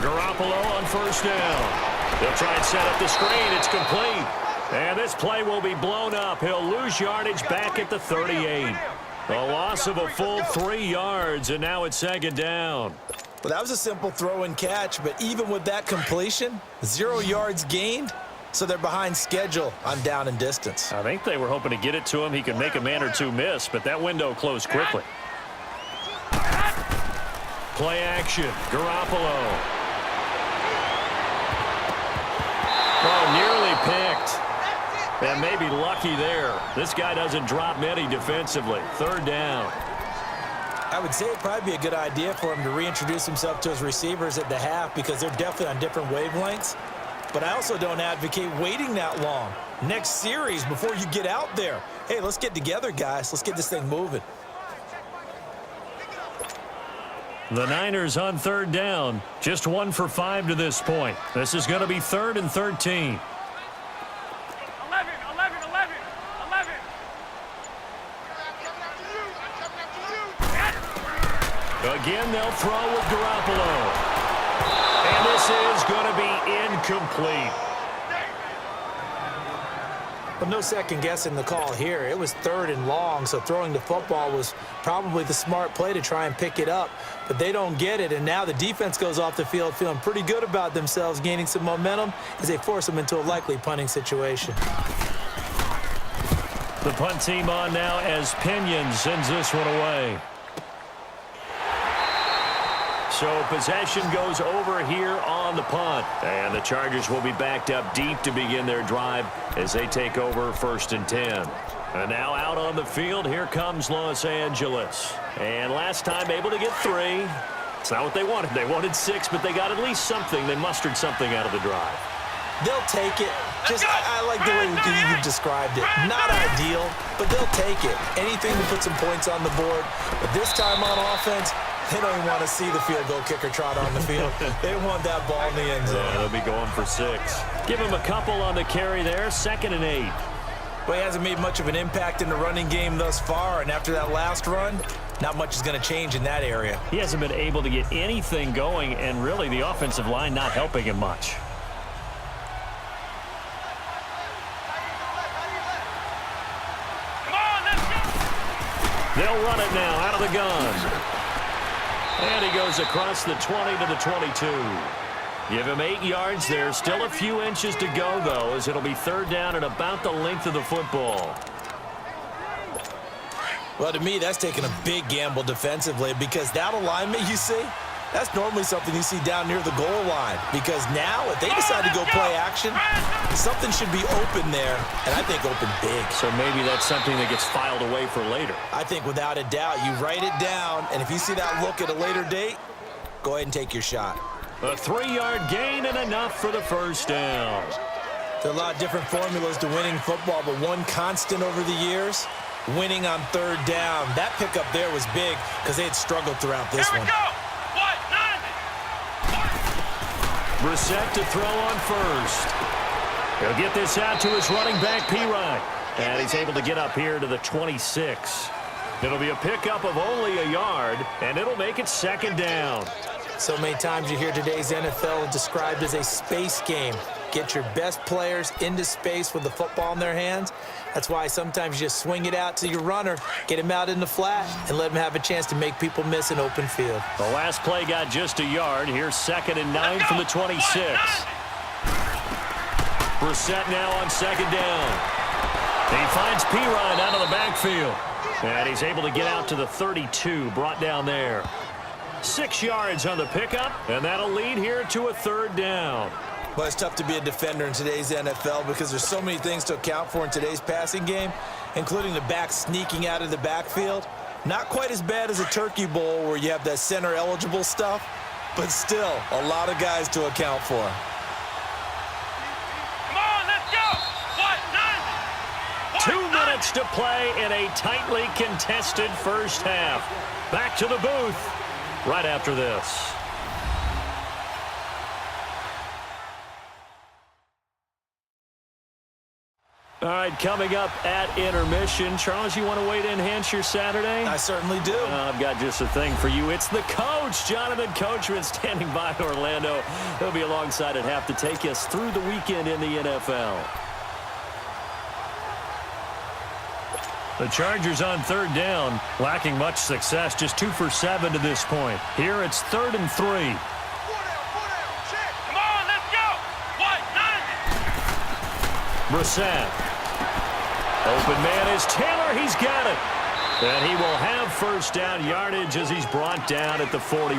Garoppolo on first down. They'll try and set up the screen. It's complete. And this play will be blown up. He'll lose yardage back at the 38. A loss of a full 3 yards, and now it's second down. Well, that was a simple throw and catch, but even with that completion, 0 yards gained, so they're behind schedule on down and distance. I think they were hoping to get it to him. He could make a man or two miss, but that window closed quickly. Play action, Garoppolo. Oh, nearly picked. And maybe lucky there. This guy doesn't drop many defensively. Third down. I would say it'd probably be a good idea for him to reintroduce himself to his receivers at the half because they're definitely on different wavelengths. But I also don't advocate waiting that long. Next series before you get out there. Hey, let's get together, guys. Let's get this thing moving. The Niners on third down. Just 1 for 5 to this point. This is going to be 3rd and 13. 11. Again, they'll throw with Garoppolo. And this is going to be incomplete. But no second guessing the call here. It was 3rd and long, so throwing the football was probably the smart play to try and pick it up. But they don't get it, and now the defense goes off the field feeling pretty good about themselves, gaining some momentum as they force them into a likely punting situation. The punt team on now as Pinion sends this one away. So possession goes over here on the punt. And the Chargers will be backed up deep to begin their drive as they take over 1st and 10. And now out on the field, here comes Los Angeles. And last time able to get 3. It's not what they wanted. They wanted 6, but they got at least something. They mustered something out of the drive. They'll take it. I like the way you've described it. Not ideal, but they'll take it. Anything to put some points on the board. But this time on offense, they don't even want to see the field goal kicker trot on the field. They want that ball in the end zone. Yeah, they'll be going for 6. Give him a couple on the carry there. 2nd and 8. Well, he hasn't made much of an impact in the running game thus far, and after that last run, not much is going to change in that area. He hasn't been able to get anything going, and really the offensive line not helping him much. They'll run it now out of the gun. And he goes across the 20 to the 22. Give him 8 yards there. Still a few inches to go, though, as it'll be 3rd down and about the length of the football. Well, to me, that's taking a big gamble defensively because that alignment you see, that's normally something you see down near the goal line. Because now, if they decide to go play action, something should be open there, and I think open big. So maybe that's something that gets filed away for later. I think without a doubt, you write it down, and if you see that look at a later date, go ahead and take your shot. A 3-yard gain and enough for the 1st down. There are a lot of different formulas to winning football, but one constant over the years, winning on 3rd down. That pickup there was big because they had struggled throughout this one. Brissett to throw on first. He'll get this out to his running back, P-Ryan. And he's able to get up here to the 26. It'll be a pickup of only a yard, and it'll make it 2nd down. So many times you hear today's NFL described as a space game. Get your best players into space with the football in their hands. That's why sometimes you just swing it out to your runner, get him out in the flat, and let him have a chance to make people miss an open field. The last play got just a yard. Here's 2nd and 9 from the 26. Brissett now on 2nd down. He finds P-Ryan out of the backfield. And he's able to get out to the 32, brought down there. 6 yards on the pickup, and that'll lead here to a 3rd down. Well, it's tough to be a defender in today's NFL because there's so many things to account for in today's passing game, including the back sneaking out of the backfield. Not quite as bad as a turkey bowl where you have that center-eligible stuff, but still a lot of guys to account for. Come on, let's go! 2 minutes to play in a tightly contested first half. Back to the booth right after this. All right, coming up at intermission. Charles, you want to wait to enhance your Saturday? I certainly do. I've got just a thing for you. It's the coach, Jonathan Coachman, standing by in Orlando. He'll be alongside at half to take us through the weekend in the NFL. The Chargers on third down, lacking much success, just 2 for 7 to this point. Here it's 3rd and 3. Come on, let's go. What? Brissett. Open man is Taylor. He's got it. And he will have first down yardage as he's brought down at the 41.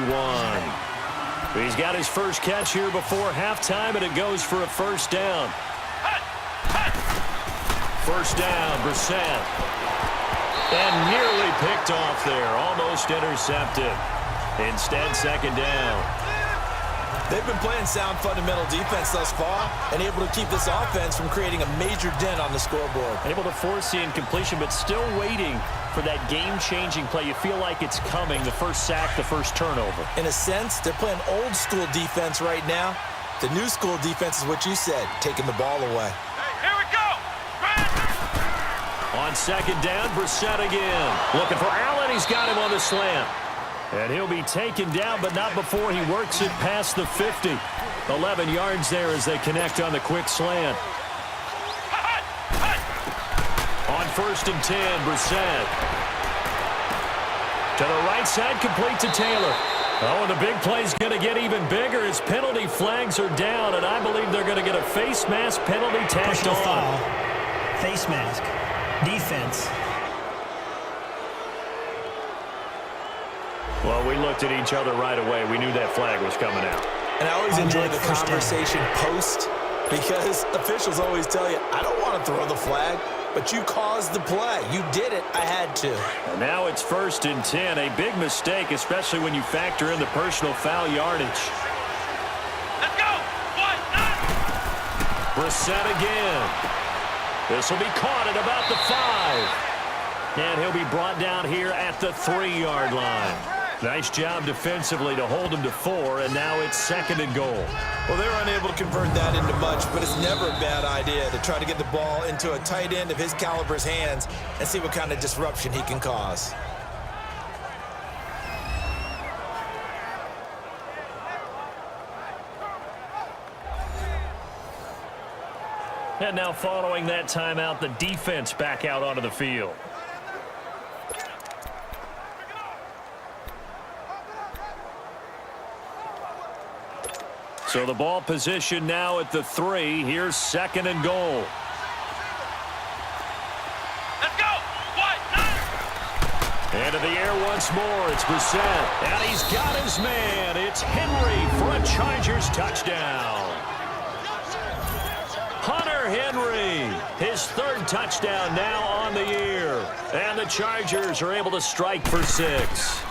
He's got his first catch here before halftime, and it goes for a first down. First down, Brissett. And nearly picked off there. Almost intercepted. Instead, second down. They've been playing sound fundamental defense thus far and able to keep this offense from creating a major dent on the scoreboard. Able to force the incompletion, but still waiting for that game-changing play. You feel like it's coming, the first sack, the first turnover. In a sense, they're playing old-school defense right now. The new school defense is what you said, taking the ball away. Here we go. On second down, Brissett again. Looking for Allen. He's got him on the slant. And he'll be taken down, but not before he works it past the 50. 11 yards there as they connect on the quick slant. On 1st and 10, Brissett. To the right side, complete to Taylor. Oh, and the big play's going to get even bigger as penalty flags are down, and I believe they're going to get a face mask penalty tacked Personal on. foul, face mask, defense. Well, we looked at each other right away. We knew that flag was coming out. And I always enjoy the First down. conversation post because officials always tell you, I don't want to throw the flag, but you caused the play. You did it. I had to. And now it's 1st and 10. A big mistake, especially when you factor in the personal foul yardage. Let's go. What? Brissett again. This will be caught at about the 5. And he'll be brought down here at the 3-yard line. Nice job defensively to hold him to 4, and now it's 2nd and goal. Well, they're unable to convert that into much, but it's never a bad idea to try to get the ball into a tight end of his caliber's hands and see what kind of disruption he can cause. And now following that timeout, the defense back out onto the field. So the ball position now at the 3. Here's 2nd and goal. Let's go. What? Into the air once more. It's Brissett. And he's got his man. It's Henry for a Chargers touchdown. Hunter Henry, his 3rd touchdown now on the year. And the Chargers are able to strike for 6.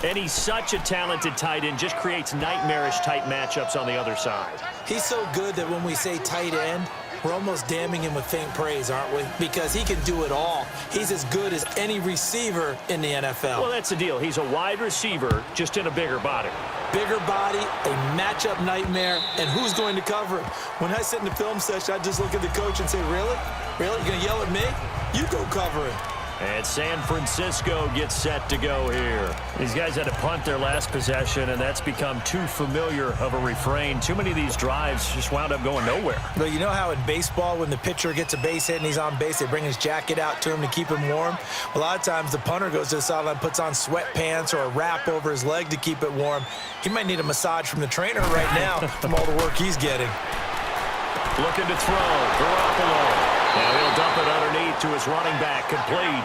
And he's such a talented tight end, just creates nightmarish-type matchups on the other side. He's so good that when we say tight end, we're almost damning him with faint praise, aren't we? Because he can do it all. He's as good as any receiver in the NFL. Well, that's the deal. He's a wide receiver, just in a bigger body. Bigger body, a matchup nightmare, and who's going to cover him? When I sit in the film session, I just look at the coach and say, really? Really? You're going to yell at me? You go cover him. And San Francisco gets set to go here. These guys had to punt their last possession, and that's become too familiar of a refrain. Too many of these drives just wound up going nowhere. But you know how in baseball, when the pitcher gets a base hit and he's on base, they bring his jacket out to him to keep him warm? A lot of times the punter goes to the sideline, puts on sweatpants or a wrap over his leg to keep it warm. He might need a massage from the trainer right now from all the work he's getting. Looking to throw. Garoppolo. Now he'll dump it underneath to his running back, complete.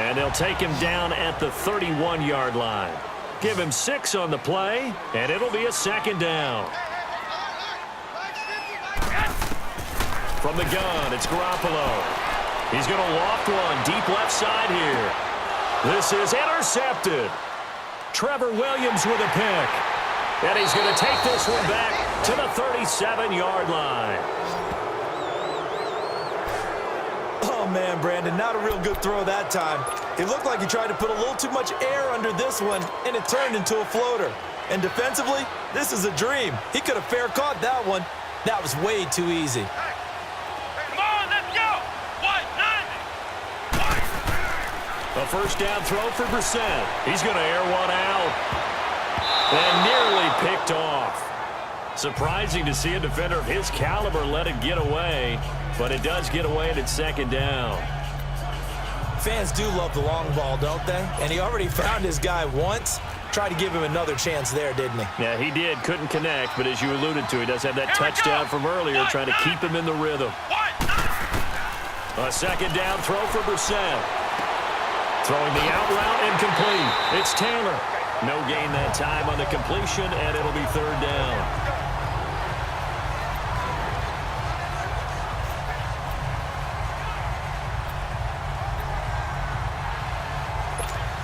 And they'll take him down at the 31-yard line. Give him 6 on the play, and it'll be a 2nd down. From the gun, it's Garoppolo. He's going to loft one deep left side here. This is intercepted. Trevor Williams with a pick. And he's going to take this one back to the 37-yard line. Oh, man, Brandon, not a real good throw that time. It looked like he tried to put a little too much air under this one, and it turned into a floater. And defensively, this is a dream. He could have fair caught that one. That was way too easy. Come on, let's A first down throw for Brissett. He's going to air one out. And nearly picked off. Surprising to see a defender of his caliber let it get away, but it does get away and it's second down. Fans do love the long ball, don't they? And he already found his guy once. Tried to give him another chance there, didn't he? Yeah, he did. Couldn't connect, but as you alluded to, he does have that touchdown from earlier, trying to keep him in the rhythm. A second down throw for Brissett. Throwing the out route incomplete. It's Taylor. No gain that time on the completion, and it'll be third down.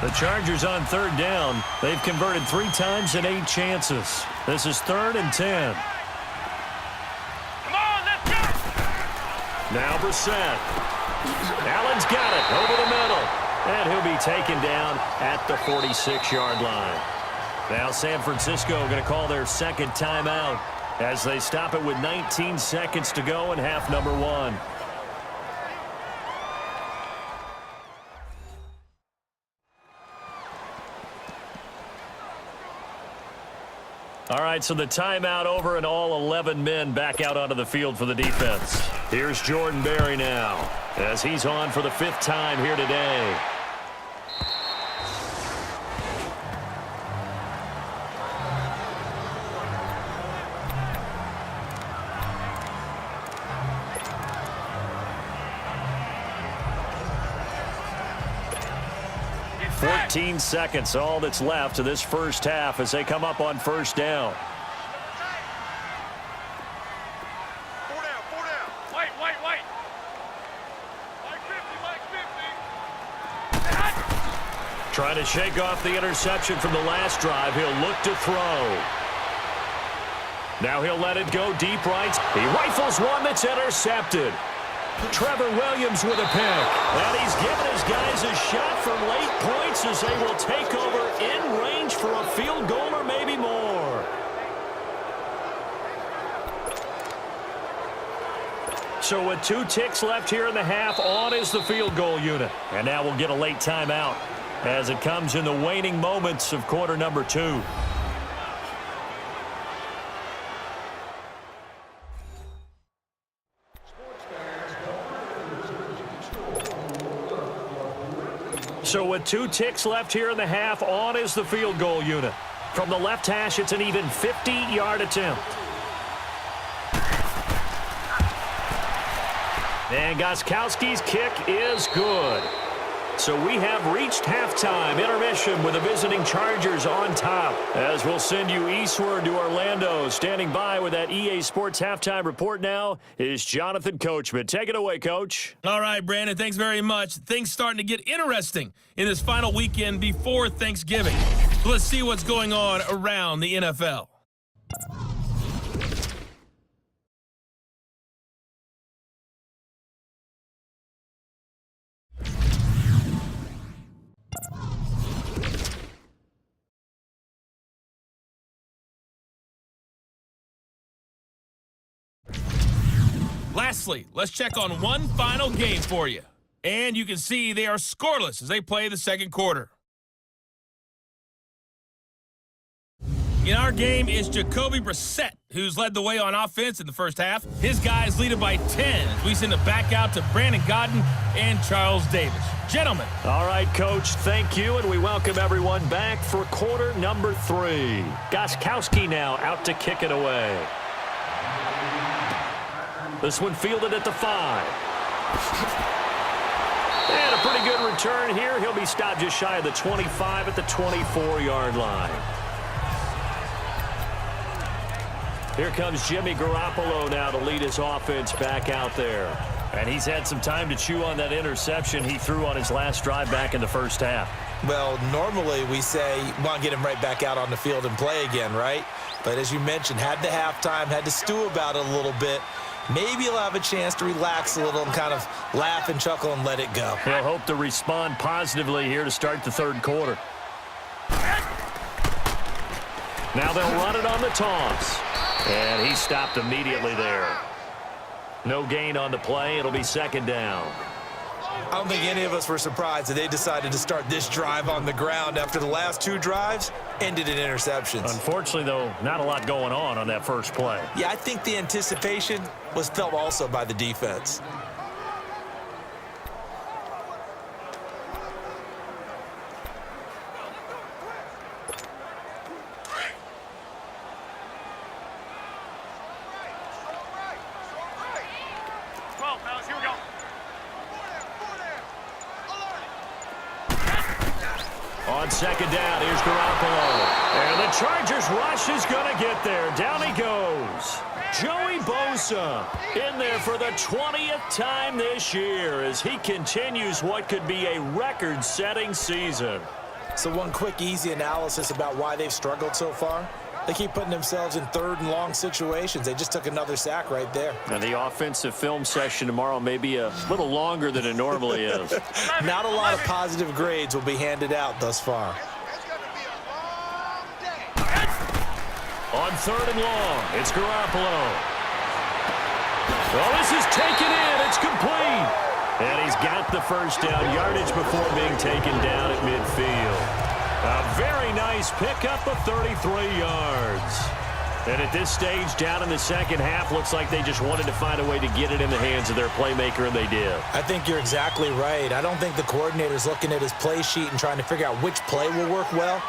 The Chargers on third down. They've converted 3 times in 8 chances. This is 3rd and 10. Come on, let's go. Now Brissett. Allen's got it over the middle. And he'll be taken down at the 46-yard line. Now San Francisco going to call their second timeout as they stop it with 19 seconds to go in half number 1. All right, so the timeout over and all 11 men back out onto the field for the defense. Here's Jordan Berry now as he's on for the 5th time here today. Get 14 seconds, all that's left of this first half as they come up on first down. 4 down. Wait. Mike 50. Trying to shake off the interception from the last drive. He'll look to throw. Now he'll let it go deep right. He rifles one that's intercepted. Trevor Williams with a pick. And he's given his guys a shot for late points as they will take over in range for a field goal or maybe more. So with 2 ticks left here in the half, on is the field goal unit. And now we'll get a late timeout as it comes in the waning moments of quarter number 2. So with 2 ticks left here in the half, on is the field goal unit. From the left hash, it's an even 50-yard attempt. And Gostkowski's kick is good. So we have reached halftime intermission with the visiting Chargers on top. As we'll send you eastward to Orlando. Standing by with that EA Sports halftime report now is Jonathan Coachman. Take it away, Coach. All right, Brandon, thanks very much. Things starting to get interesting in this final weekend before Thanksgiving. So let's see what's going on around the NFL. Lastly, let's check on one final game for you. And you can see they are scoreless as they play the second quarter. In our game is Jacoby Brissett, who's led the way on offense in the first half. His guys lead it by 10 as we send it back out to Brandon Godden and Charles Davis. Gentlemen. All right, Coach, thank you, and we welcome everyone back for quarter number 3. Gostkowski now out to kick it away. This one fielded at the 5. And a pretty good return here. He'll be stopped just shy of the 25 at the 24-yard line. Here comes Jimmy Garoppolo now to lead his offense back out there. And he's had some time to chew on that interception he threw on his last drive back in the first half. Well, normally we say you want to get him right back out on the field and play again, right? But as you mentioned, had the halftime, had to stew about it a little bit. Maybe he'll have a chance to relax a little and kind of laugh and chuckle and let it go. He'll hope to respond positively here to start the third quarter. Now they'll run it on the toss. And he stopped immediately there. No gain on the play. It'll be second down. I don't think any of us were surprised that they decided to start this drive on the ground after the last 2 drives ended in interceptions. Unfortunately, though, not a lot going on that first play. Yeah, I think the anticipation was felt also by the defense. On second down, here's Garoppolo. And the Chargers rush is going to get there. Down he goes. Joey Bosa in there for the 20th time this year as he continues what could be a record-setting season. So one quick, easy analysis about why they've struggled so far. They keep putting themselves in 3rd and long situations. They just took another sack right there. And the offensive film session tomorrow may be a little longer than it normally is. Not a lot of positive grades will be handed out thus far. On 3rd and long, it's Garoppolo. Well, this is taken in. It's complete. And he's got the first down yardage before being taken down at midfield. A very nice pickup of 33 yards. And at this stage, down in the second half, looks like they just wanted to find a way to get it in the hands of their playmaker, and they did. I think you're exactly right. I don't think the coordinator's looking at his play sheet and trying to figure out which play will work well.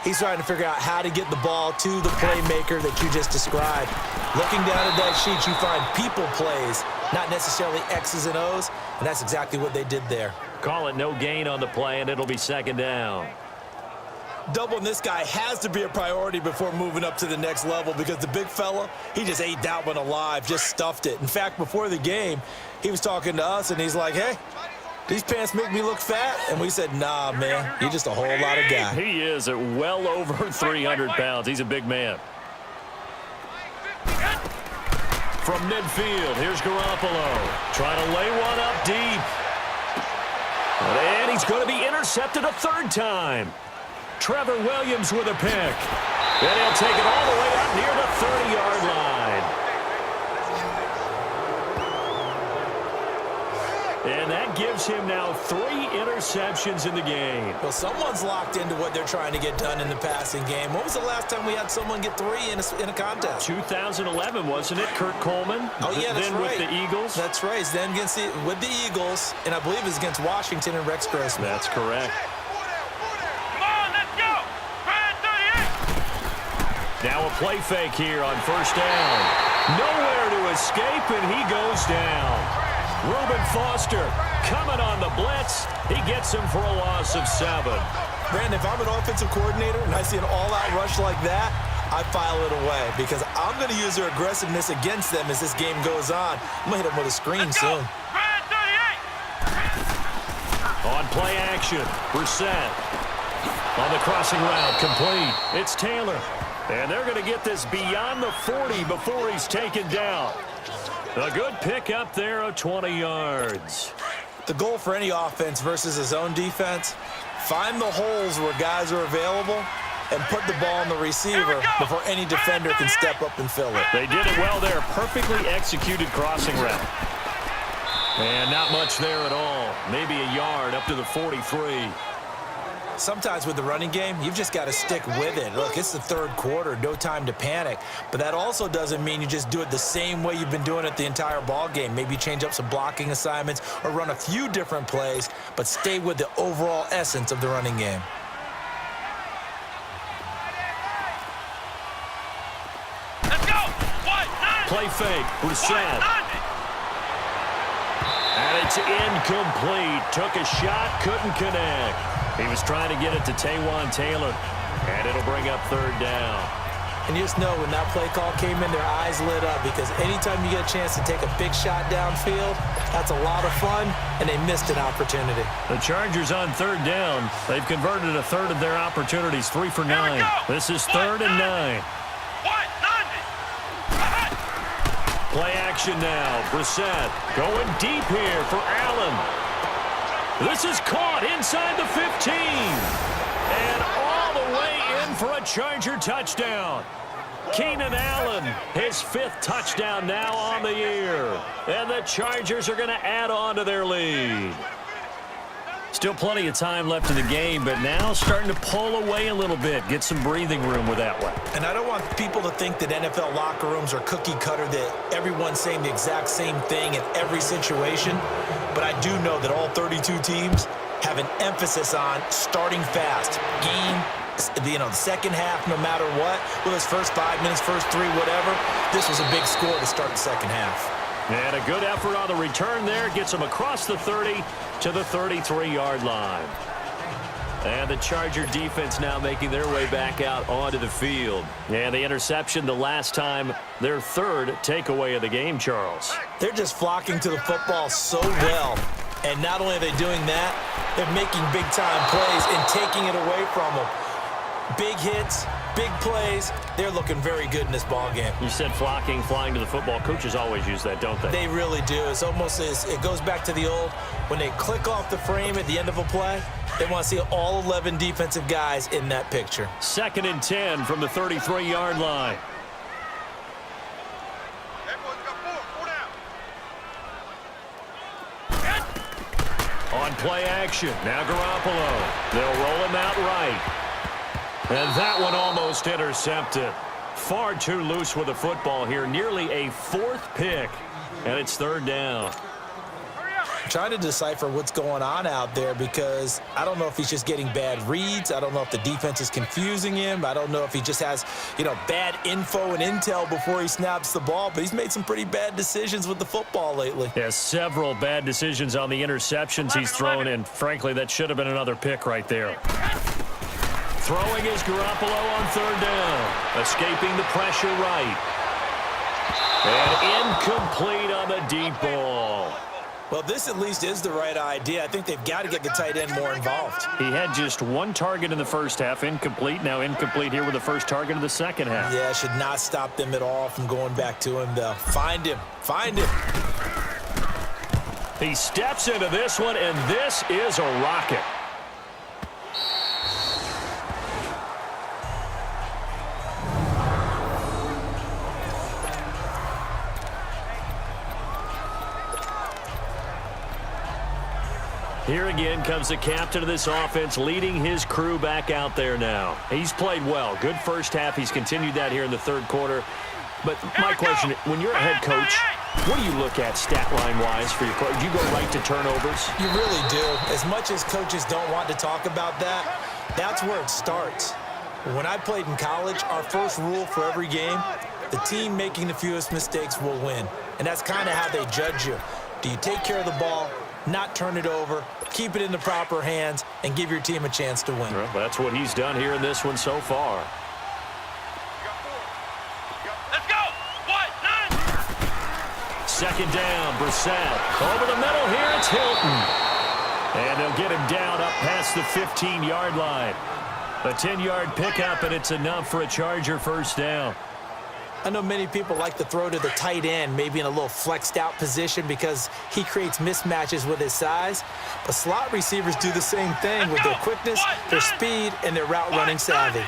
He's trying to figure out how to get the ball to the playmaker that you just described. Looking down at that sheet, you find people plays, not necessarily X's and O's, and that's exactly what they did there. Call it no gain on the play, and it'll be second down. Doubling this guy has to be a priority before moving up to the next level because the big fella, he just ate that one alive, just stuffed it. In fact, before the game, he was talking to us, and he's like, hey, these pants make me look fat? And we said, nah, man, you're just a whole lot of guy. He is at well over 300 pounds. He's a big man. From midfield, here's Garoppolo. Trying to lay one up deep. And he's going to be intercepted a 3rd time. Trevor Williams with a pick. And he'll take it all the way up near the 30-yard line. And that gives him now 3 interceptions in the game. Well, someone's locked into what they're trying to get done in the passing game. When was the last time we had someone get 3 in a contest? 2011, wasn't it? Kurt Coleman. Oh, yeah, that's then right. with the Eagles. That's right. Then with the Eagles, and I believe it's against Washington and Rex Grossman. That's correct. Now a play fake here on 1st down. Nowhere to escape, and he goes down. Reuben Foster coming on the blitz. He gets him for a loss of 7. Brandon, if I'm an offensive coordinator and I see an all-out rush like that, I file it away because I'm going to use their aggressiveness against them as this game goes on. I'm going to hit them with a screen soon. On play action, Brissett. On the crossing route, complete. It's Taylor. And they're going to get this beyond the 40 before he's taken down. A good pickup there of 20 yards. The goal for any offense versus a zone defense, find the holes where guys are available and put the ball on the receiver before any defender can step up and fill it. They did it well there. Perfectly executed crossing route. And not much there at all. Maybe a yard up to the 43. Sometimes with the running game, you've just got to stick with it. Look, it's the 3rd quarter, no time to panic. But that also doesn't mean you just do it the same way you've been doing it the entire ball game. Maybe change up some blocking assignments or run a few different plays, but stay with the overall essence of the running game. Let's go! Play fake, Brissett. And it's incomplete. Took a shot, couldn't connect. He was trying to get it to Taywan Taylor, and it'll bring up 3rd down. And you just know when that play call came in, their eyes lit up because anytime you get a chance to take a big shot downfield, that's a lot of fun, and they missed an opportunity. The Chargers on 3rd down. They've converted a 1/3 of their opportunities, 3 for 9. This is 3rd and 9. Play action now. Brissett going deep here for Allen. This is caught inside the 15. And all the way in for a Charger touchdown. Keenan Allen, his 5th touchdown now on the year. And the Chargers are going to add on to their lead. Still plenty of time left in the game, but now starting to pull away a little bit. Get some breathing room with that one. And I don't want people to think that NFL locker rooms are cookie cutter, that everyone's saying the exact same thing in every situation. But I do know that all 32 teams have an emphasis on starting fast. The second half, no matter what, whether it's first 5 minutes, first 3, whatever, this was a big score to start the second half. And a good effort on the return there. Gets them across the 30 to the 33-yard line. And the Charger defense now making their way back out onto the field. And the interception the last time, their third takeaway of the game, Charles. They're just flocking to the football so well. And not only are they doing that, they're making big-time plays and taking it away from them. Big hits, big plays. They're looking very good in this ball game. You said flocking, flying to the football. Coaches always use that, don't they? They really do. It's almost it goes back to the old, when they click off the frame at the end of a play, they want to see all 11 defensive guys in that picture. 2nd and 10 from the 33-yard line. On play action, now Garoppolo. They'll roll him out right. And that one almost intercepted. Far too loose with the football here. Nearly a 4th pick. And it's 3rd down. I'm trying to decipher what's going on out there, because I don't know if he's just getting bad reads. I don't know if the defense is confusing him. I don't know if he just has, bad info and intel before he snaps the ball. But he's made some pretty bad decisions with the football lately. Yeah, several bad decisions on the interceptions he's thrown in. Frankly, that should have been another pick right there. Throwing is Garoppolo on 3rd down. Escaping the pressure right. And incomplete on the deep ball. Well, this at least is the right idea. I think they've got to get the tight end more involved. He had just 1 target in the first half. Incomplete. Now incomplete here with the first target of the second half. Yeah, should not stop them at all from going back to him, though. Find him. Find him. He steps into this one, and this is a rocket. Here again comes the captain of this offense, leading his crew back out there now. He's played well. Good first half. He's continued that here in the 3rd quarter. But my question, when you're a head coach, what do you look at stat line-wise for your coach? Do you go right to turnovers? You really do. As much as coaches don't want to talk about that, that's where it starts. When I played in college, our first rule for every game, the team making the fewest mistakes will win. And that's kind of how they judge you. Do you take care of the ball, not turn it over, keep it in the proper hands, and give your team a chance to win? Well, that's what he's done here in this one so far. Let's go. 2nd down, Brissett. Over the middle here, it's Hilton. And they'll get him down up past the 15-yard line. A 10-yard pickup, and it's enough for a Charger first down. I know many people like to throw to the tight end, maybe in a little flexed out position because he creates mismatches with his size. But slot receivers do the same thing with their quickness, their speed, and their route running savvy.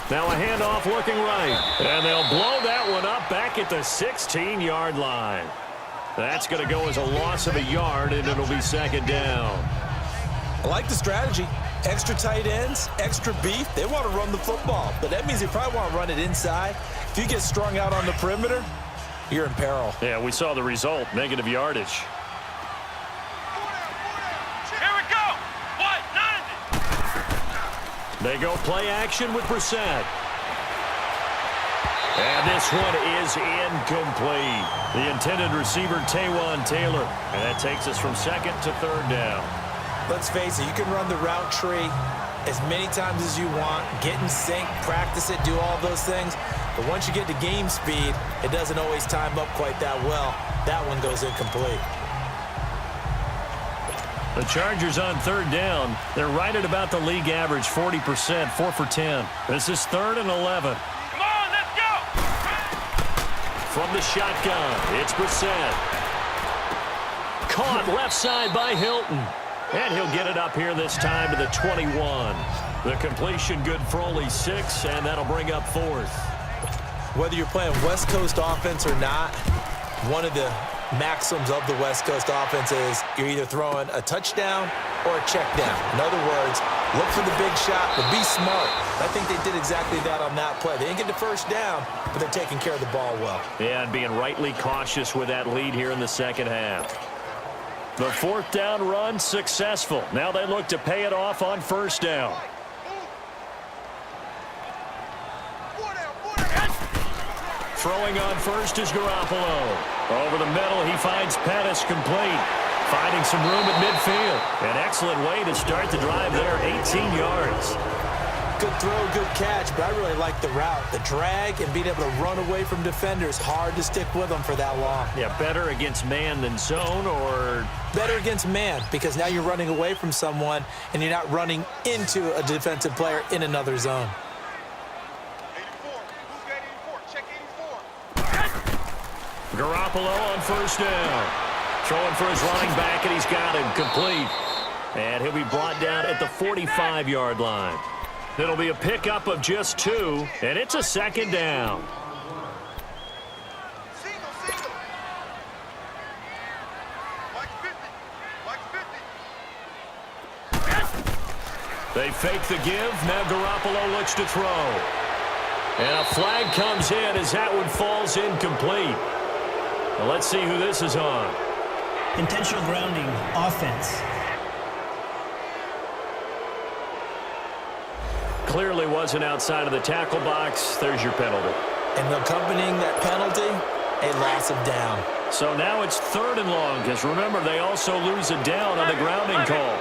Now a handoff looking right. And they'll blow that one up back at the 16-yard line. That's going to go as a loss of a yard, and it'll be 2nd down. I like the strategy. Extra tight ends, extra beef. They want to run the football, but that means they probably want to run it inside. If you get strung out on the perimeter, you're in peril. Yeah, we saw the result, negative yardage. Here we go. What? 90. They go play action with Brissett. And this one is incomplete. The intended receiver, Taywan Taylor. And that takes us from 2nd to 3rd down. Let's face it, you can run the route tree as many times as you want, get in sync, practice it, do all those things. But once you get to game speed, it doesn't always time up quite that well. That one goes incomplete. The Chargers on 3rd down. They're right at about the league average, 40%, 4 for 10. This is 3rd and 11. Come on, let's go. From the shotgun, it's Brissett. Caught left side by Hilton. And he'll get it up here this time to the 21. The completion good for only 6, and that'll bring up 4th. Whether you're playing West Coast offense or not, one of the maxims of the West Coast offense is you're either throwing a touchdown or a check down. In other words, look for the big shot, but be smart. I think they did exactly that on that play. They didn't get the first down, but they're taking care of the ball well. Yeah, and being rightly cautious with that lead here in the second half. The fourth down run successful. Now they look to pay it off on first down. Throwing on first is Garoppolo. Over the middle, he finds Pettis complete. Finding some room at midfield. An excellent way to start the drive there, 18 yards. Good throw, good catch, but I really like the route. The drag and being able to run away from defenders, hard to stick with them for that long. Yeah, better against man than zone, or? Better against man, because now you're running away from someone and you're not running into a defensive player in another zone. 84. Who's got 84? Check 84. Garoppolo on first down. Throwing for his running back, and he's got him complete. And he'll be brought down at the 45-yard line. It'll be a pickup of just 2, and it's a second down. Single. Like 50. They fake the give. Now Garoppolo looks to throw. And a flag comes in as that one falls incomplete. Well, let's see who this is on. Intentional grounding, offense. Clearly wasn't outside of the tackle box. There's your penalty. And accompanying that penalty, a loss of down. So now it's 3rd and long, because remember, they also lose a down on the grounding call.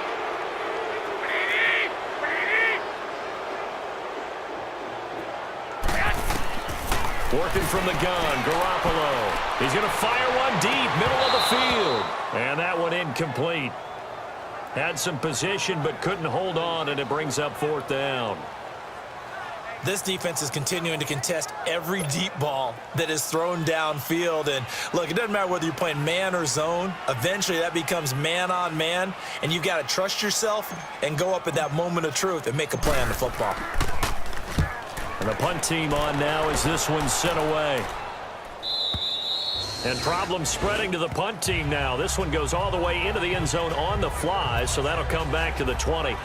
Working from the gun, Garoppolo. He's going to fire one deep, middle of the field. And that one incomplete. Had some position, but couldn't hold on, and it brings up 4th down. This defense is continuing to contest every deep ball that is thrown downfield. And look, it doesn't matter whether you're playing man or zone. Eventually, that becomes man on man, and you've got to trust yourself and go up at that moment of truth and make a play on the football. And the punt team on now as this one's sent away. And problems spreading to the punt team now. This one goes all the way into the end zone on the fly, so that'll come back to the 20.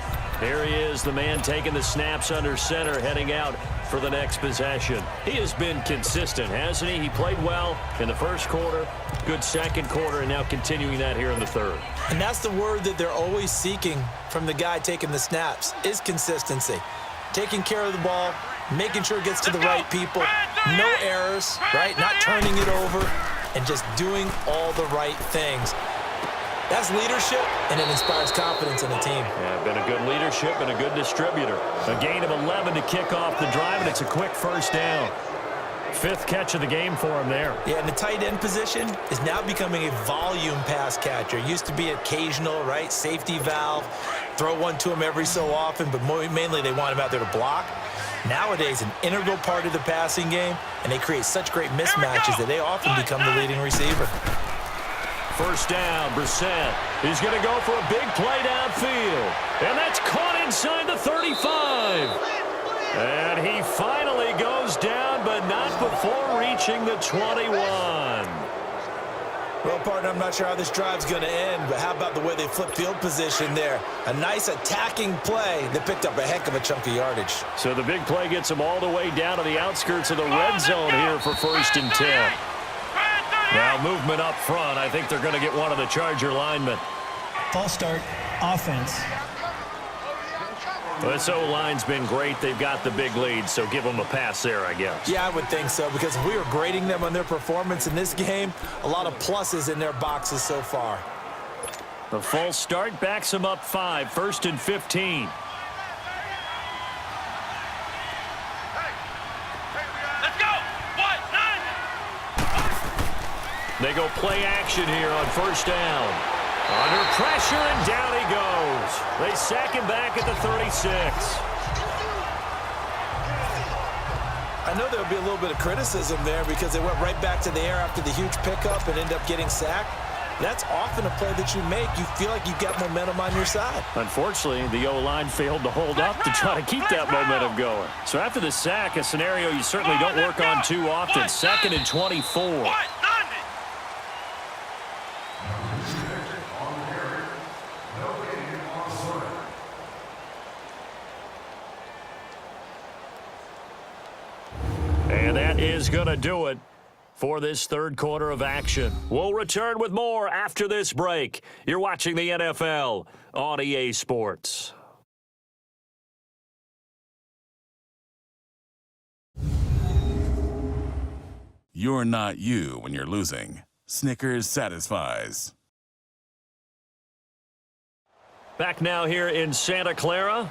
Here he is, the man taking the snaps under center, heading out for the next possession. He has been consistent, hasn't he? He played well in the first quarter, good second quarter, and now continuing that here in the third. And that's the word that they're always seeking from the guy taking the snaps, is consistency. Taking care of the ball, making sure it gets to the right people, no errors, right? Not turning it over, and just doing all the right things. That's leadership, and it inspires confidence in a team. Yeah, been a good leadership and a good distributor. A gain of 11 to kick off the drive, and it's a quick first down. 5th catch of the game for him there. Yeah, and the tight end position is now becoming a volume pass catcher. Used to be occasional, right? Safety valve. Throw one to him every so often, but mainly they want him out there to block. Nowadays, an integral part of the passing game, and they create such great mismatches that they often become the leading receiver. First down, Brissett. He's going to go for a big play downfield. And that's caught inside the 35. And he finally goes down, but not before reaching the 21. Well, partner, I'm not sure how this drive's going to end, but how about the way they flip field position there? A nice attacking play that picked up a heck of a chunk of yardage. So the big play gets them all the way down to the outskirts of the red zone here for 1st and 10. Now movement up front. I think they're going to get one of the Charger linemen. False start, offense. Well, this O-line's been great. They've got the big lead, so give them a pass there, I guess. Yeah, I would think so, because if we were grading them on their performance in this game, a lot of pluses in their boxes so far. The false start backs them up 5, 1st and 15. Let's go. What? 9. They go play action here on first down. Under pressure, and down he goes. They sack him back at the 36. I know there would be a little bit of criticism there because they went right back to the air after the huge pickup and ended up getting sacked. That's often a play that you make. You feel like you've got momentum on your side. Unfortunately, the O-line failed to hold up to try to keep that momentum going. So after the sack, a scenario you certainly don't work on too often. 2nd and 24. that is going to do it for this third quarter of action. We'll return with more after this break. You're watching the NFL on EA Sports. You're not you when you're losing. Snickers satisfies. Back now here in Santa Clara.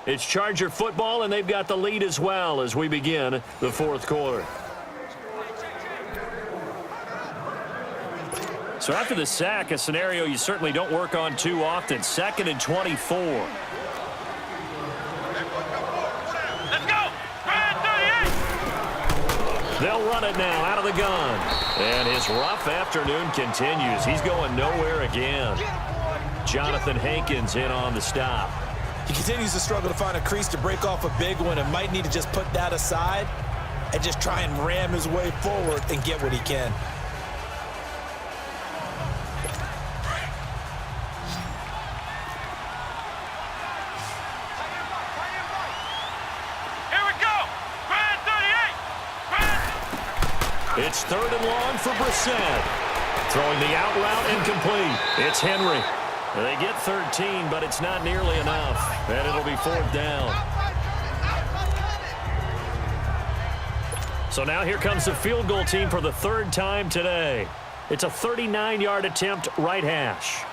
It's Charger football, and they've got the lead as well as we begin the fourth quarter. So after the sack, a scenario you certainly don't work on too often. 2nd and 24. Let's go! Brad 38! They'll run it now out of the gun. And his rough afternoon continues. He's going nowhere again. Jonathan Hankins in on the stop. He continues to struggle to find a crease to break off a big one and might need to just put that aside and just try and ram his way forward and get what he can. Here we go! Brad 38! Brad! It's 3rd and long for Brissett. Throwing the out route incomplete. It's Henry. They get 13, but it's not nearly enough. And it'll be 4th down. So now here comes the field goal team for the 3rd time today. It's a 39-yard attempt right hash.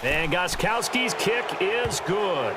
And Gostkowski's kick is good.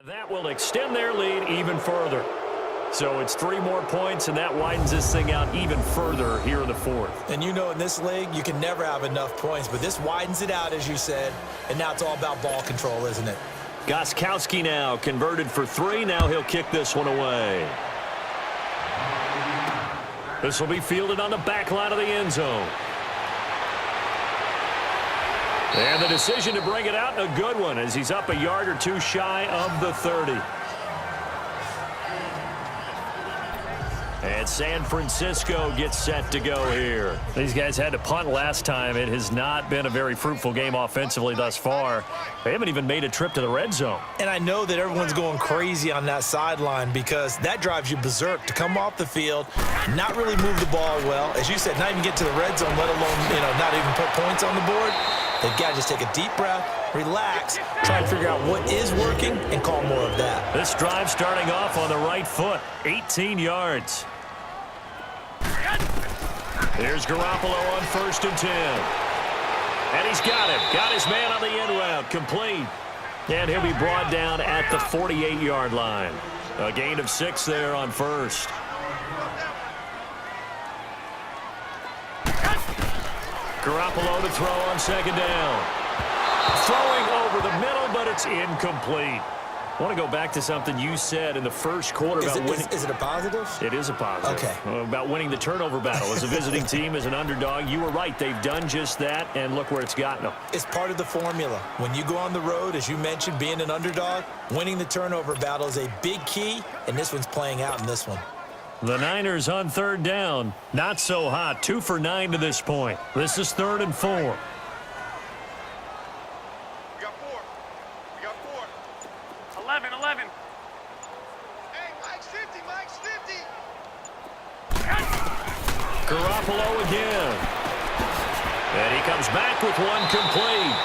And that will extend their lead even further. So it's 3 more points, and that widens this thing out even further here in the 4th. And you know, in this league, you can never have enough points, but this widens it out, as you said, and now it's all about ball control, isn't it? Gostkowski now converted for 3. Now he'll kick this one away. This will be fielded on the back line of the end zone. And the decision to bring it out, a good one, as he's up a yard or 2 shy of the 30. And San Francisco gets set to go here. These guys had to punt last time. It has not been a very fruitful game offensively thus far. They haven't even made a trip to the red zone. And I know that everyone's going crazy on that sideline because that drives you berserk to come off the field, not really move the ball well. As you said, not even get to the red zone, let alone, not even put points on the board. They've got to just take a deep breath, relax, try and figure out what is working, and call more of that. This drive starting off on the right foot, 18 yards. Here's Garoppolo on 1st and 10. And he's got him. Got his man on the end route. Complete. And he'll be brought down at the 48-yard line. A gain of 6 there on 1st. Garoppolo to throw on 2nd down. Throwing over the middle, but it's incomplete. I want to go back to something you said in the first quarter about winning. Is it a positive? It is a positive. Okay. About winning the turnover battle. As a visiting team, as an underdog, you were right. They've done just that, and look where it's gotten them. It's part of the formula. When you go on the road, as you mentioned, being an underdog, winning the turnover battle is a big key, and this one's playing out in this one. The Niners on third down. Not so hot. 2 for 9 to this point. This is 3rd and 4. We got 4. We got 4. 11. Hey, Mike's 50. Mike's 50. Garoppolo again. And he comes back with one complete.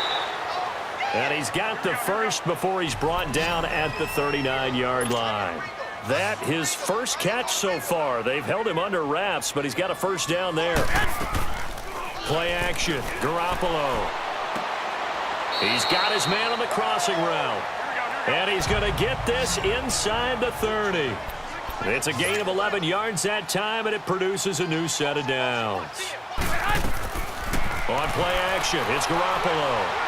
And he's got the first before he's brought down at the 39-yard line. That his first catch so far. They've held him under wraps, but he's got a first down there. Play action. Garoppolo. He's got his man on the crossing route. And he's going to get this inside the 30. It's a gain of 11 yards that time, and it produces a new set of downs. On play action, it's Garoppolo.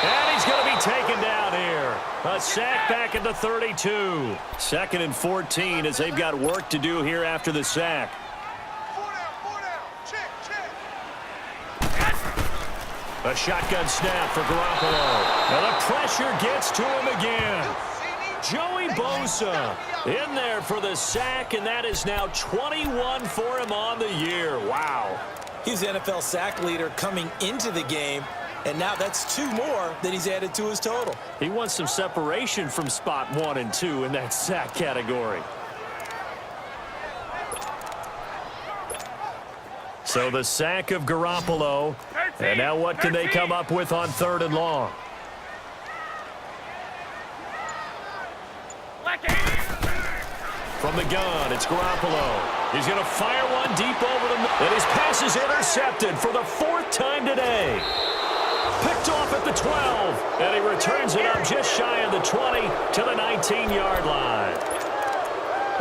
And he's going to be taken down here. A sack back at the 32. 2nd and 14 as they've got work to do here after the sack. 4 down. Check. A shotgun snap for Garoppolo. And the pressure gets to him again. Joey Bosa in there for the sack, and that is now 21 for him on the year. Wow. He's the NFL sack leader coming into the game, and now that's 2 more that he's added to his total. He wants some separation from spot 1 and 2 in that sack category. So the sack of Garoppolo, and now what can they come up with on 3rd and long? From the gun, it's Garoppolo. He's going to fire one deep over the middle. And his pass is intercepted for the 4th time today. Picked off at the 12. And he returns it up just shy of the 20 to the 19-yard line.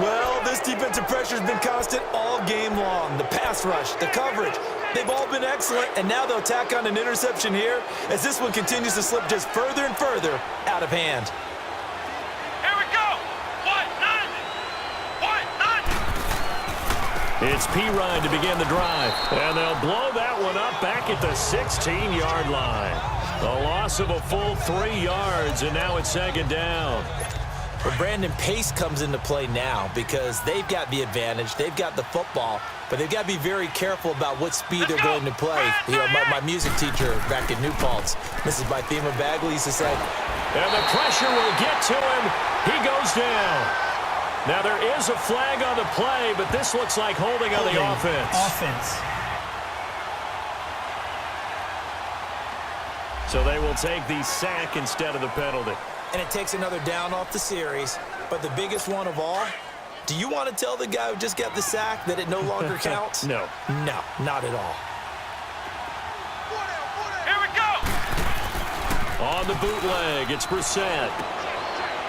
Well, this defensive pressure has been constant all game long. The pass rush, the coverage, they've all been excellent. And now they'll tack on an interception here as this one continues to slip just further and further out of hand. It's P-Ryan to begin the drive. And they'll blow that one up back at the 16-yard line. A loss of a full 3 yards, and now it's 2nd down. But Brandon, pace comes into play now because they've got the advantage. They've got the football, but they've got to be very careful about what speed they're going to play. You know, my music teacher back at New Paltz, Mrs. Bythema Bagley, used to say, and the pressure will get to him. He goes down. Now, there is a flag on the play, but this looks like holding on the offense. So they will take the sack instead of the penalty. And it takes another down off the series. But the biggest one of all, do you want to tell the guy who just got the sack that it no longer counts? No. No, not at all. Here we go. On the bootleg, it's Brissett.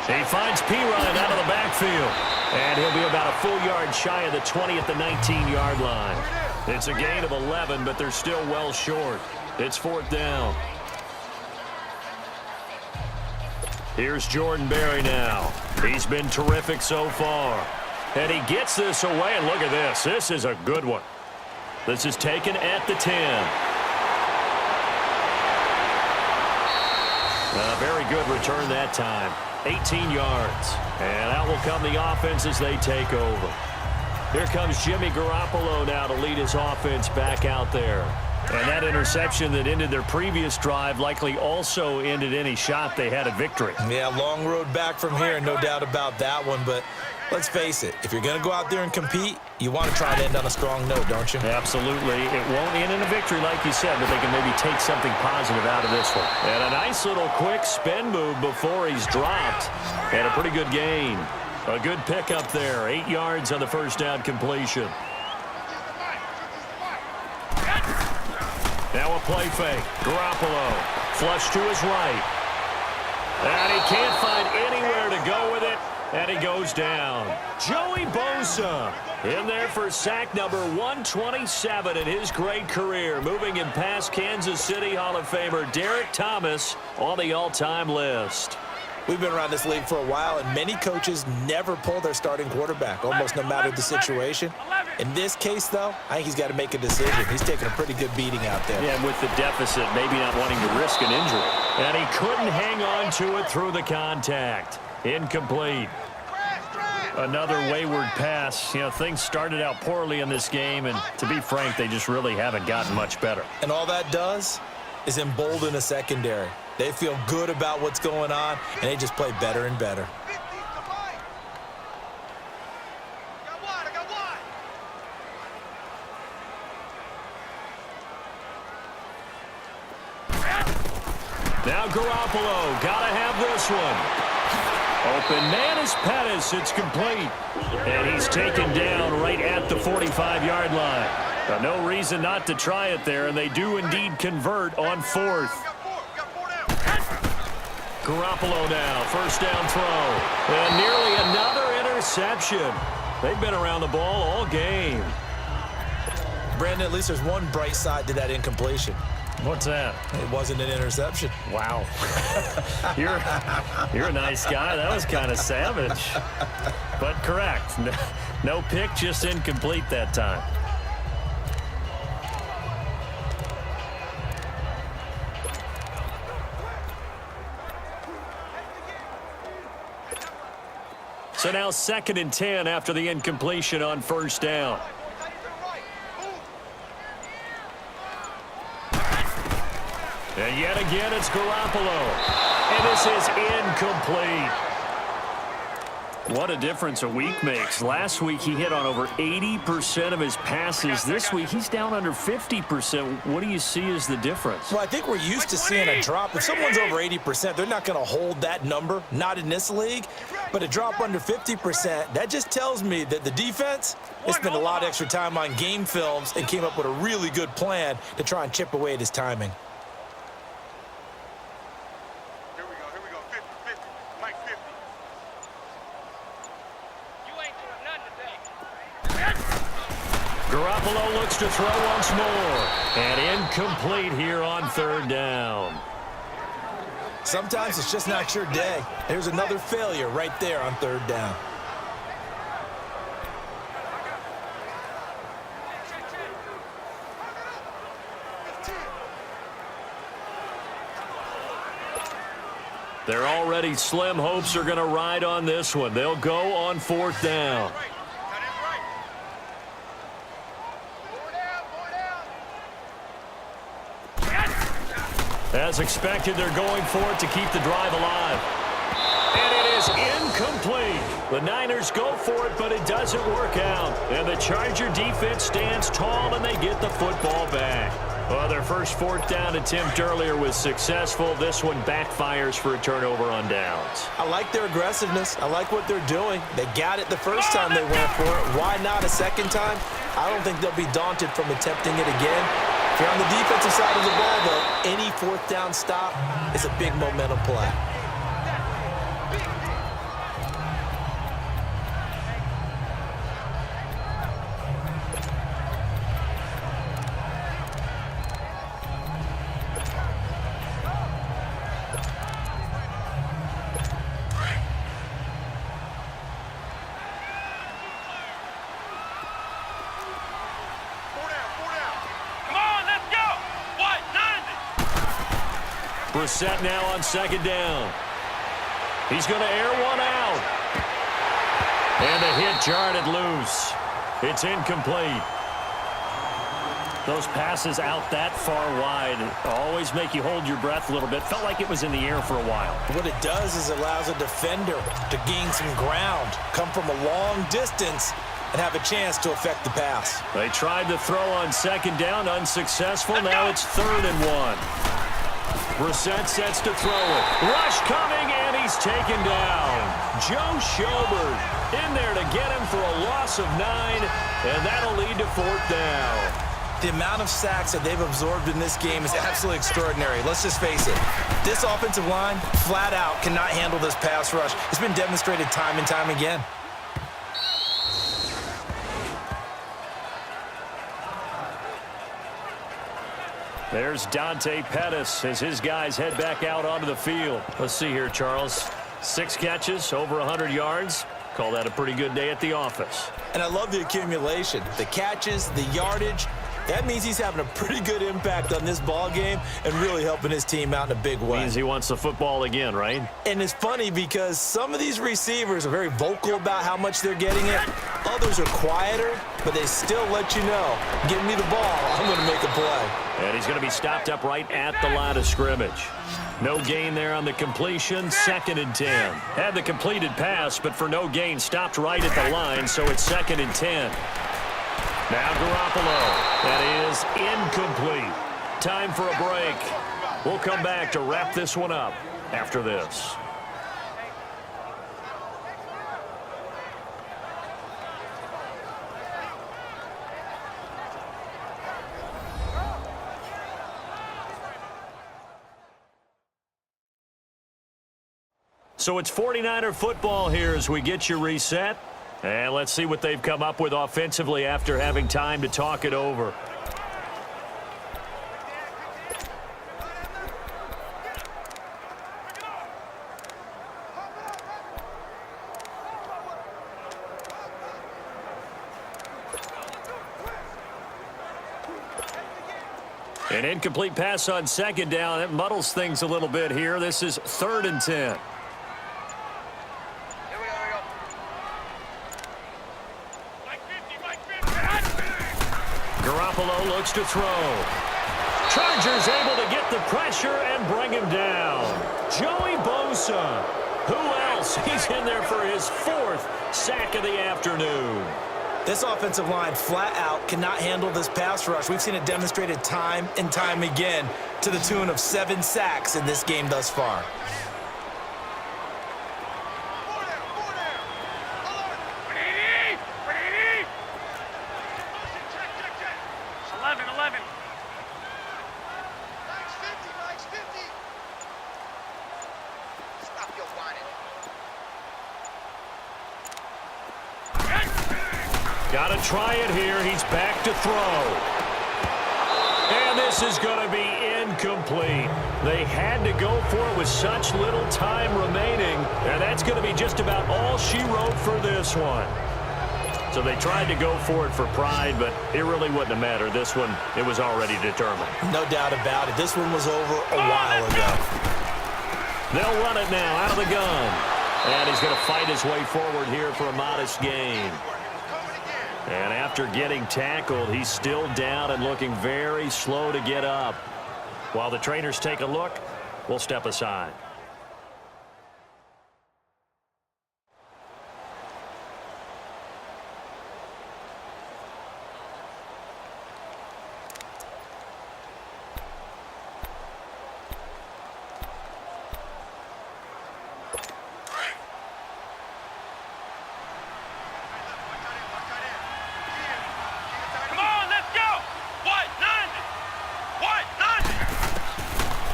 He finds P-Ryan out of the backfield. And he'll be about a full yard shy of the 20 at the 19-yard line. It's a gain of 11, but they're still well short. It's 4th down. Here's Jordan Berry now. He's been terrific so far. And he gets this away, and look at this. This is a good one. This is taken at the 10. A very good return that time. 18 yards. And out will come the offense as they take over. Here comes Jimmy Garoppolo now to lead his offense back out there. And that interception that ended their previous drive likely also ended any shot they had at victory. Yeah, long road back from here, no doubt about that one. But let's face it, if you're going to go out there and compete, you want to try to end on a strong note, don't you? Absolutely. It won't end in a victory like you said, but they can maybe take something positive out of this one. And a nice little quick spin move before he's dropped. And a pretty good gain. A good pickup there. 8 yards on the first down completion. Now a play fake. Garoppolo. Flush to his right. And he can't find anywhere to go with it. And he goes down. Joey Bosa in there for sack number 127 in his great career. Moving him past Kansas City Hall of Famer Derek Thomas on the all-time list. We've been around this league for a while, and many coaches never pull their starting quarterback, almost no matter the situation. In this case, though, I think he's got to make a decision. He's taking a pretty good beating out there. Yeah, and with the deficit, maybe not wanting to risk an injury. And he couldn't hang on to it through the contact. Incomplete. Another wayward pass. You know, things started out poorly in this game, and to be frank, they just really haven't gotten much better. And all that does is embolden a secondary. They feel good about what's going on, and they just play better and better. Now Garoppolo, gotta have this one. Open man is Pettis, it's complete. And he's taken down right at the 45-yard line. No reason not to try it there, and they do indeed convert on fourth. Garoppolo now, first down throw. And nearly another interception. They've been around the ball all game. Brandon, at least there's one bright side to that incompletion. What's that? It wasn't an interception. Wow. You're a nice guy. That was kind of savage. But correct. No pick, just incomplete that time. So now 2nd and 10 after the incompletion on first down. And yet again, it's Garoppolo. And this is incomplete. What a difference a week makes. Last week, he hit on over 80% of his passes. This week, he's down under 50%. What do you see as the difference? Well, I think we're used to seeing a drop. If someone's over 80%, they're not going to hold that number, not in this league. But a drop under 50%, that just tells me that the defense has spent a lot of extra time on game films and came up with a really good plan to try and chip away at his timing. Here we go, 50-50. Mike 50. You ain't doing nothing today. Garoppolo looks to throw once more. And incomplete here on third down. Sometimes it's just not your day. There's another failure right there on third down. They're already slim hopes are going to ride on this one. They'll go on fourth down. As expected, they're going for it to keep the drive alive. And it is incomplete. The Niners go for it, but it doesn't work out. And the Charger defense stands tall, and they get the football back. Well, their first fourth down attempt earlier was successful. This one backfires for a turnover on downs. I like their aggressiveness. I like what they're doing. They got it the first time they went for it. Why not a second time? I don't think they'll be daunted from attempting it again. If you're on the defensive side of the ball, though, any fourth down stop is a big momentum play. Brissett now on second down. He's going to air one out. And the hit jarred it loose. It's incomplete. Those passes out that far wide always make you hold your breath a little bit. Felt like it was in the air for a while. What it does is it allows a defender to gain some ground, come from a long distance, and have a chance to affect the pass. They tried to throw on second down, unsuccessful. Now it's 3rd and 1. Brissett sets to throw it. Rush coming, and he's taken down. Joe Schobert in there to get him for a loss of 9, and that'll lead to 4th down. The amount of sacks that they've absorbed in this game is absolutely extraordinary. Let's just face it. This offensive line, flat out, cannot handle this pass rush. It's been demonstrated time and time again. There's Dante Pettis as his guys head back out onto the field. Let's see here, Charles. 6 catches, over 100 yards. Call that a pretty good day at the office. And I love the accumulation. The catches, the yardage. That means he's having a pretty good impact on this ball game and really helping his team out in a big way. Means he wants the football again, right? And it's funny because some of these receivers are very vocal about how much they're getting it. Others are quieter, but they still let you know, give me the ball, I'm going to make a play. And he's going to be stopped up right at the line of scrimmage. No gain there on the completion, 2nd and 10. Had the completed pass, but for no gain, stopped right at the line, so it's 2nd and 10. Now Garoppolo. That is incomplete. Time for a break. We'll come back to wrap this one up after this. So it's 49er football here as we get you reset. And let's see what they've come up with offensively after having time to talk it over. An incomplete pass on 2nd down. It muddles things a little bit here. This is 3rd and 10. Garoppolo looks to throw. Chargers able to get the pressure and bring him down. Joey Bosa. Who else? He's in there for his 4th sack of the afternoon. This offensive line flat out cannot handle this pass rush. We've seen it demonstrated time and time again to the tune of 7 sacks in this game thus far. Got to try it here. He's back to throw. And this is going to be incomplete. They had to go for it with such little time remaining. And that's going to be just about all she wrote for this one. So they tried to go for it for pride, but it really wouldn't have mattered. This one, it was already determined. No doubt about it. This one was over a while ago. They'll run it now out of the gun. And he's going to fight his way forward here for a modest gain. And after getting tackled, he's still down and looking very slow to get up. While the trainers take a look, we'll step aside.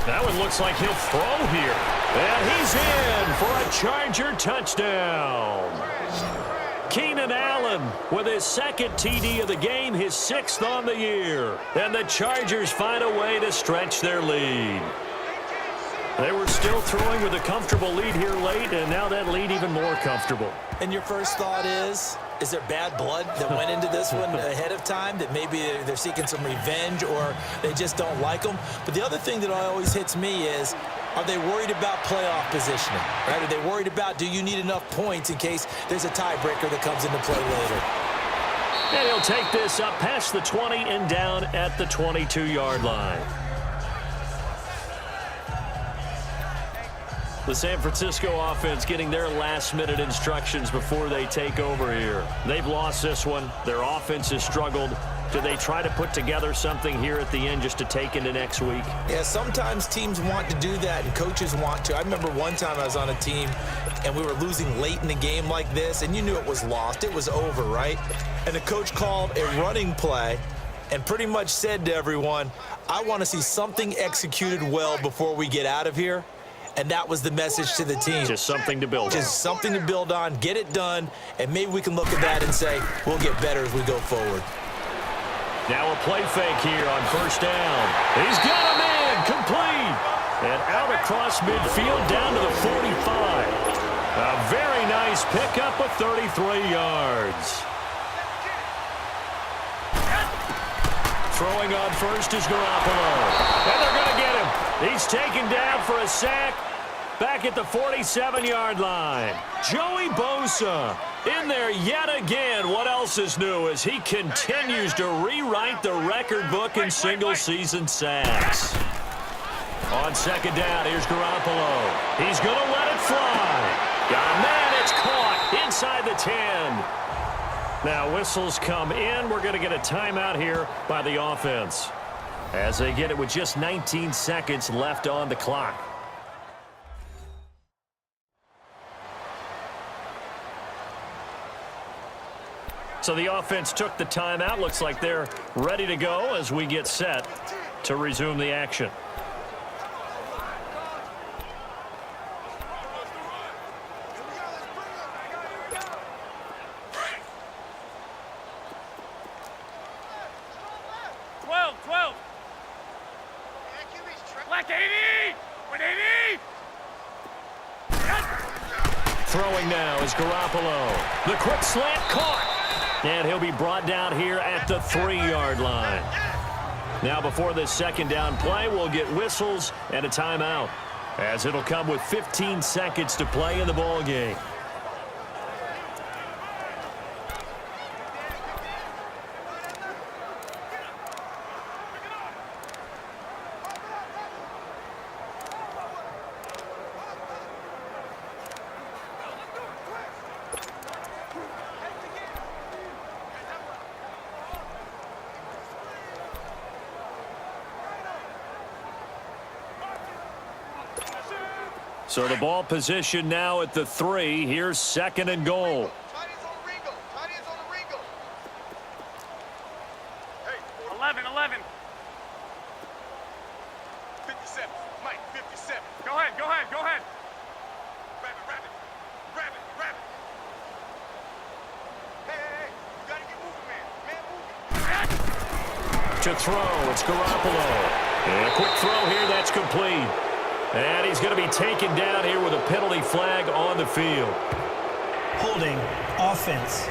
That one looks like he'll throw here. And he's in for a Charger touchdown. Keenan Allen with his 2nd TD of the game, his 6th on the year. And the Chargers find a way to stretch their lead. They were still throwing with a comfortable lead here late, and now that lead even more comfortable. And your first thought is there bad blood that went into this one ahead of time, that maybe they're seeking some revenge or they just don't like them? But the other thing that always hits me is, are they worried about playoff positioning? Right? Are they worried about, do you need enough points in case there's a tiebreaker that comes into play later? And he'll take this up past the 20 and down at the 22-yard line. The San Francisco offense getting their last-minute instructions before they take over here. They've lost this one. Their offense has struggled. Do they try to put together something here at the end just to take into next week? Yeah, sometimes teams want to do that and coaches want to. I remember one time I was on a team and we were losing late in the game like this, and you knew it was lost. It was over, right? And the coach called a running play and pretty much said to everyone, I want to see something executed well before we get out of here. And that was the message to the team. Just something to build on. Just something to build on, get it done, and maybe we can look at that and say, we'll get better as we go forward. Now a play fake here on 1st down. He's got a man, complete. And out across midfield down to the 45. A very nice pickup of 33 yards. Throwing on first is Garoppolo. And they're going to get him. He's taken down for a sack back at the 47-yard line. Joey Bosa in there yet again. What else is new as he continues to rewrite the record book in single-season sacks. On second down, here's Garoppolo. He's going to let it fly. Got a man, it's caught inside the 10. Now whistles come in. We're going to get a timeout here by the offense as they get it with just 19 seconds left on the clock. So the offense took the timeout. Looks like they're ready to go as we get set to resume the action. Throwing now is Garoppolo. The quick slant caught. And he'll be brought down here at the 3-yard line. Now before this second down play, we'll get whistles and a timeout, as it'll come with 15 seconds to play in the ball game. So the ball position now at the 3. Here's second and goal. Hey, 11. 57. Mike, 57. Go ahead. Grab it. Hey, you gotta get moving, man. To throw, it's Garoppolo. And a quick throw here, that's complete. And he's going to be taken down here with a penalty flag on the field. Holding offense.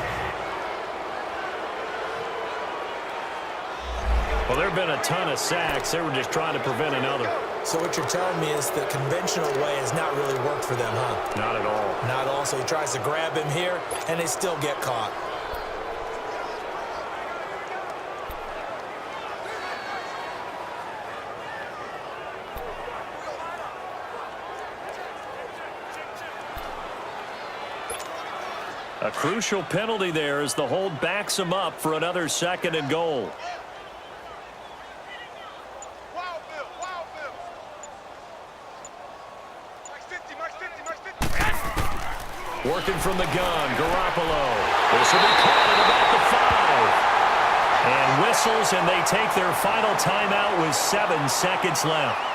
Well, there have been a ton of sacks. They were just trying to prevent another. So what you're telling me is the conventional way has not really worked for them, huh? Not at all. Not all. So he tries to grab him here, and they still get caught. A crucial penalty there as the hold backs him up for another second and goal. Working from the gun, Garoppolo. This will be caught at about the 5. And whistles, and they take their final timeout with 7 seconds left.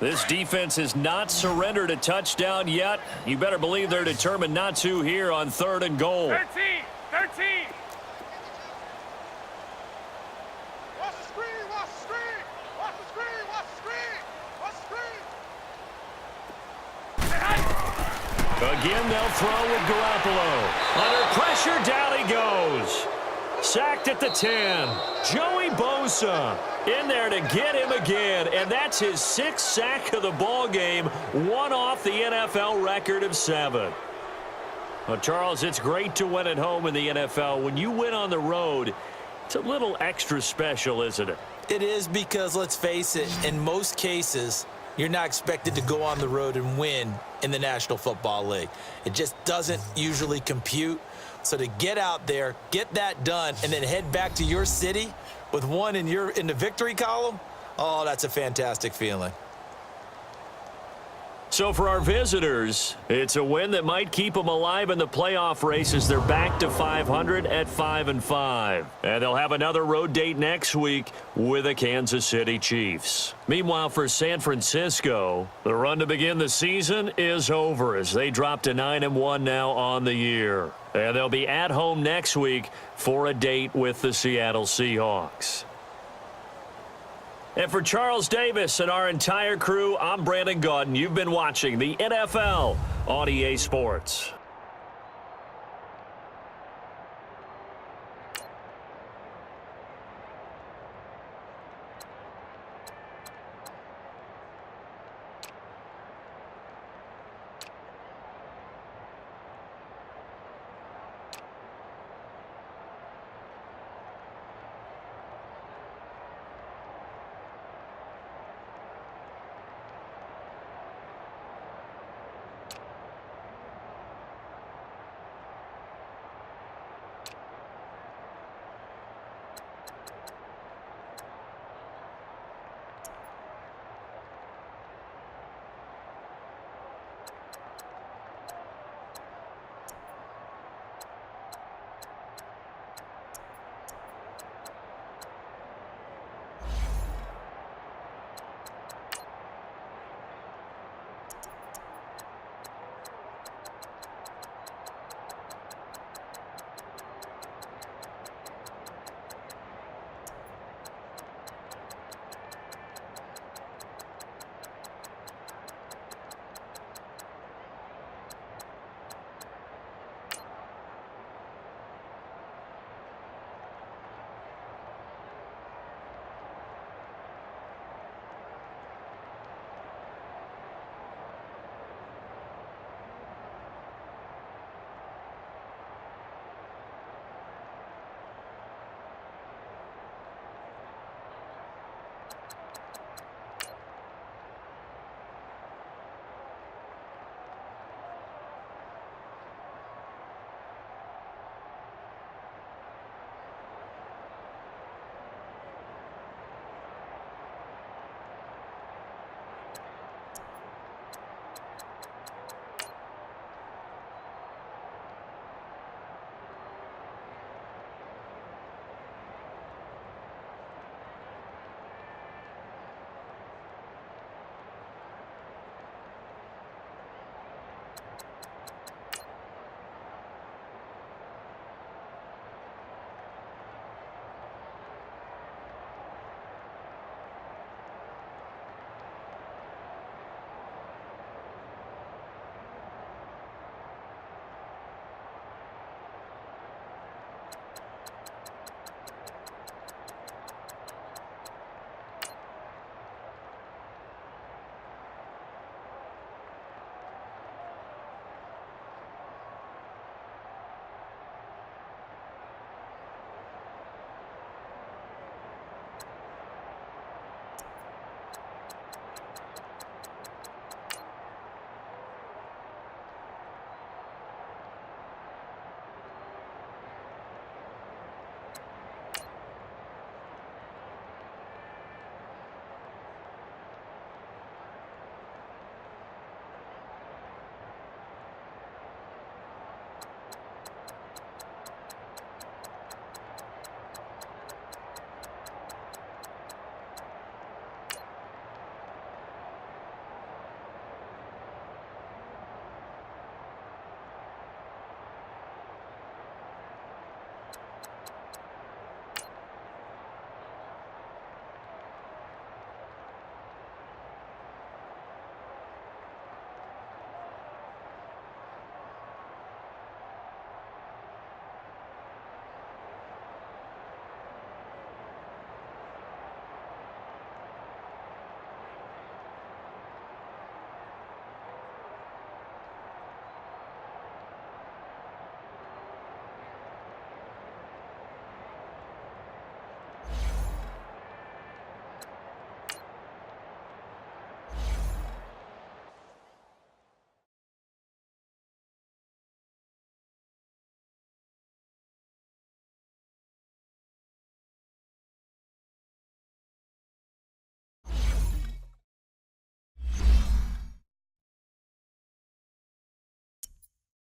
This defense has not surrendered a touchdown yet. You better believe they're determined not to here on 3rd and goal. 13. Watch the screen. Again, they'll throw with Garoppolo. Under pressure, down he goes. Sacked at the 10. Joey Bosa in there to get him again, and that's his 6th sack of the ball game, one off the NFL record of 7. Well, Charles, it's great to win at home in the NFL. When you win on the road, it's a little extra special, isn't it? It is, because, let's face it, in most cases, you're not expected to go on the road and win in the National Football League. It just doesn't usually compute. So to get out there, get that done, and then head back to your city with one in the victory column, oh, that's a fantastic feeling. So for our visitors, it's a win that might keep them alive in the playoff race as they're back to 500 at 5-5. And they'll have another road date next week with the Kansas City Chiefs. Meanwhile, for San Francisco, the run to begin the season is over as they drop to 9-1 now on the year. And they'll be at home next week for a date with the Seattle Seahawks. And for Charles Davis and our entire crew, I'm Brandon Gaudin. You've been watching the NFL on EA Sports.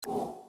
you.